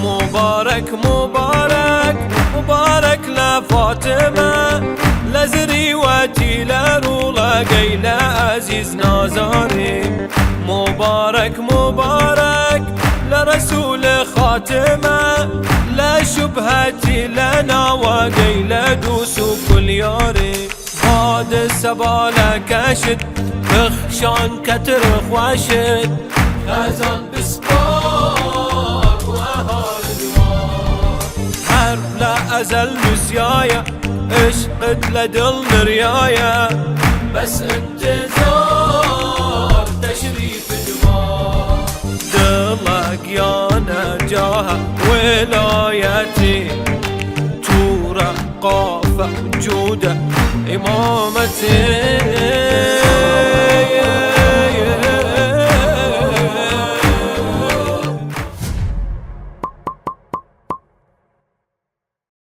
مبارك مبارك مبارك لفاطمة، لزريوتي لرولا قيل عزيز نازاري. مبارك مبارك لرسول خاتمة، لا شبهتي لنا وقيل دوس كل ياري. هاد السبالة كشد بخشان كترخ وشد، خزان بسبار وأهال دوار. حرب لا أزل نسيايا اشقد لدل ريايا، بس انتظار تشريف جمار. دلك يا نجاها ولايتي، تورا قافة جودة إمامتي.